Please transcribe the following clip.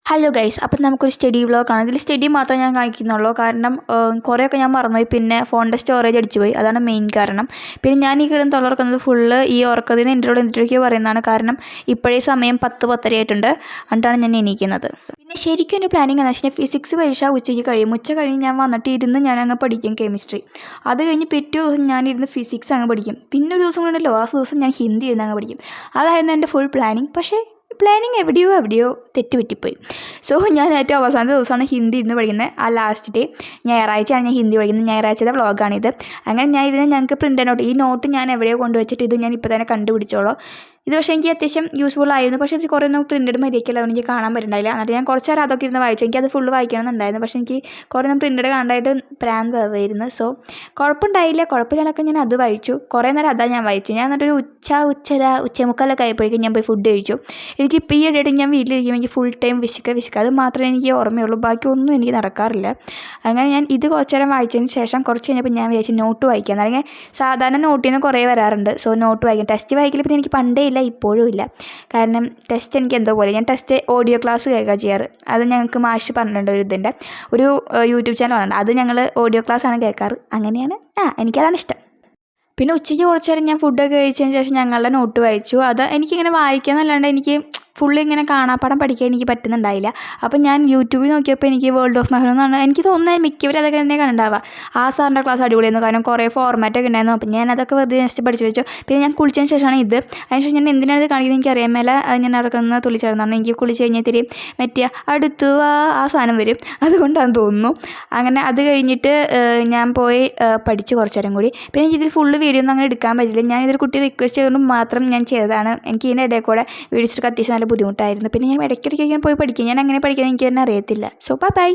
Hello guys, അപ്പം നമുക്കൊരു study വ്ളോഗാണ്. ഇതിൽ സ്റ്റഡി മാത്രമേ ഞാൻ കാണിക്കുന്നുള്ളൂ. കാരണം കുറേയൊക്കെ ഞാൻ മറന്നുപോയി. പിന്നെ ഫോണിൻ്റെ സ്റ്റോറേജ് അടിച്ചു പോയി. അതാണ് മെയിൻ കാരണം. പിന്നെ ഞാൻ ഈ കിടന്ന് തൊള്ളർക്കുന്നത് ഫുള്ള് ഈ ഉറക്കത്തിന് ഇൻട്രോയ്ക്ക് പറയുന്നതാണ്. കാരണം ഇപ്പോഴേ സമയം 10-10:30 ആയിട്ടുണ്ട്. എന്നിട്ടാണ് ഞാൻ എണീക്കുന്നത്. പിന്നെ ശരിക്കും എൻ്റെ പ്ലാനിങ് എന്ന് വെച്ചാൽ ഫിസിക്സ് പരീക്ഷ ഉച്ചയ്ക്ക് കഴിയും. ഉച്ച കഴിഞ്ഞ് ഞാൻ വന്നിട്ട് ഇരുന്ന് ഞാൻ അങ്ങ് പഠിക്കും കെമിസ്ട്രി. അത് കഴിഞ്ഞ് പിറ്റേ ദിവസം ഞാനിരുന്ന് ഫിസിക്സ് അങ്ങ് പഠിക്കും. പിന്നെ ഒരു ദിവസം കൊണ്ടല്ലോ ആ ദിവസം ഞാൻ ഹിന്ദി ഇരുന്ന് അങ്ങ് പഠിക്കും. അതായിരുന്നു എൻ്റെ ഫുൾ പ്ലാനിങ്. പക്ഷേ പ്ലാനിങ് എവിടെയോ തെറ്റുപറ്റിപ്പോയി. സോ ഞാൻ ഏറ്റവും അവസാനത്തെ ദിവസമാണ് ഹിന്ദി ഇരുന്ന് പഠിക്കുന്നത്. ആ ലാസ്റ്റ് ഡേ ഞായറാഴ്ചയാണ് ഞാൻ ഹിന്ദി പഠിക്കുന്നത്. ഞായറാഴ്ചത്തെ വ്ളോഗാണിത്. അങ്ങനെ ഞാൻ ഇരുന്ന് ഞങ്ങൾക്ക് പ്രിൻ്റ് നോട്ട്, ഈ നോട്ട് ഞാൻ എവിടെയോ കൊണ്ടുവച്ചിട്ട് ഇത് ഞാൻ ഇപ്പോൾ തന്നെ കണ്ടുപിടിച്ചോളൂ. ഇത് പക്ഷേ എനിക്ക് അത്യാവശ്യം യൂസ്ഫുൾ ആയിരുന്നു. പക്ഷേ ഇത് കുറേ ഒന്നും പ്രിൻറ്റഡ് മര്യാദയ്ക്കല്ല, എനിക്ക് കാണാൻ പറ്റുന്നുണ്ടായില്ല. എന്നിട്ട് ഞാൻ കുറച്ച് നേരം അതൊക്കെ ഇരുന്ന് വായിച്ചു. എനിക്കത് ഫുള്ള് വായിക്കണമെന്നുണ്ടായിരുന്നു. പക്ഷേ എനിക്ക് കുറേ ഒന്നും പ്രിൻറ്റഡ് കാണാനായിട്ട് പ്രാന്തായിരുന്നു. സോ കുഴപ്പമില്ലാതൊക്കെ ഞാൻ അത് വായിച്ചു. കുറേ നേരം അതാണ് ഞാൻ വായിച്ചു. ഞാൻ എന്നിട്ടൊരു ഉച്ചമുക്കാലൊക്കെ ആയപ്പോഴേക്കും ഞാൻ പോയി ഫുഡ് കഴിച്ചു. എനിക്കിപ്പോൾ ഈ ഇടയായിട്ട് ഞാൻ വീട്ടിലിരിക്കുമ്പോൾ എനിക്ക് ഫുൾ ടൈം വിശക്കുക അത് മാത്രമേ എനിക്ക് ഓർമ്മയുള്ളൂ. ബാക്കിയൊന്നും എനിക്ക് നടക്കാറില്ല. അങ്ങനെ ഞാൻ ഇത് കുറച്ച് നേരം വായിച്ചതിന് ശേഷം കുറച്ച് കഴിഞ്ഞപ്പോൾ ഞാൻ വിചാരിച്ചു നോട്ട് വായിക്കാം. അല്ലെങ്കിൽ സാധാരണ നോട്ടിൽ നിന്ന് കുറേ വരാറുണ്ട്. സോ നോട്ട് വായിക്കാം. ടെസ്റ്റ് വായിക്കൽ പിന്നെ എനിക്ക് പണ്ടേ ഇല്ല, ഇപ്പോഴും ഇല്ല. കാരണം ടെസ്റ്റ് എനിക്ക് എന്തോ പോലെ. ഞാൻ ടെസ്റ്റ് ഓഡിയോ ക്ലാസ് കേൾക്കുക ചെയ്യാറ്. അത് ഞങ്ങൾക്ക് മാഷ് പറഞ്ഞിട്ടുണ്ട്. ഒരു യൂട്യൂബ് ചാനൽ പറഞ്ഞിട്ടുണ്ട്. അത് ഞങ്ങൾ ഓഡിയോ ക്ലാസ്സാണ് കേൾക്കാറ്. അങ്ങനെയാണ്. എനിക്കതാണ് ഇഷ്ടം. പിന്നെ ഉച്ചയ്ക്ക് കുറച്ച് നേരം ഞാൻ ഫുഡൊക്കെ കഴിച്ചതിന് ശേഷം ഞങ്ങളുടെ നോട്ട് വായിച്ചു. അത് എനിക്കിങ്ങനെ വായിക്കാമെന്നല്ലാണ്ട് എനിക്ക് ഫുള്ള് ഇങ്ങനെ കാണാപ്പാടം പഠിക്കാൻ എനിക്ക് പറ്റുന്നുണ്ടായില്ല. അപ്പം ഞാൻ യൂട്യൂബിൽ നോക്കിയപ്പോൾ എനിക്ക് വേൾഡ് ഓഫ് മെഹ്റൂൻ എന്നാണ് എനിക്ക് തോന്നുന്നത്. മിക്കവരും അതൊക്കെ തന്നെ കണ്ടുണ്ടാവുക. ആ സാറിൻ്റെ ക്ലാസ് അടിപൊളിയായിരുന്നു. കാരണം കുറേ ഫോർമാറ്റൊക്കെ ഉണ്ടായിരുന്നു. അപ്പം ഞാൻ അതൊക്കെ വെറുതെ ജസ്റ്റ് പഠിച്ചു വെച്ചു. പിന്നെ ഞാൻ കുളിച്ചതിന് ശേഷമാണ് ഇത്. അതിനുശേഷം ഞാൻ എന്തിനാണ് ഇത് കാണിക്കുന്നത് എനിക്ക് അറിയാൻ മേല. ഞാൻ നടക്കുന്നത് തുള്ളിച്ചേർന്നാണ്. എനിക്ക് കുളിച്ച് കഴിഞ്ഞാൽ ഇത്തിരി മറ്റേ അടുത്ത് ആ സാധനം വരും. അതുകൊണ്ടാണെന്ന് തോന്നുന്നു. അങ്ങനെ അത് കഴിഞ്ഞിട്ട് ഞാൻ പോയി പഠിച്ചു കുറച്ച് നേരം കൂടി. പിന്നെ എനിക്കിതിൽ ഫുള്ള് വീഡിയോ ഒന്നും അങ്ങനെ എടുക്കാൻ പറ്റില്ല. ഞാനിതൊരു കുട്ടി റിക്വസ്റ്റ് ചെയ്തുകൊണ്ട് മാത്രം ഞാൻ ചെയ്തതാണ്. എനിക്ക് ഇതിൻ്റെ ഇടയിൽ കൂടെ വീഡിയോസ് എടുക്കാൻ അത്യാവശ്യം നല്ല ബുദ്ധിമുട്ടായിരുന്നു. പിന്നെ ഞാൻ ഇടയ്ക്കിടയ്ക്ക് പോയി പഠിക്കും. ഞാൻ അങ്ങനെ പഠിക്കുന്നത് എനിക്ക് തന്നെ അറിയത്തില്ല. So by.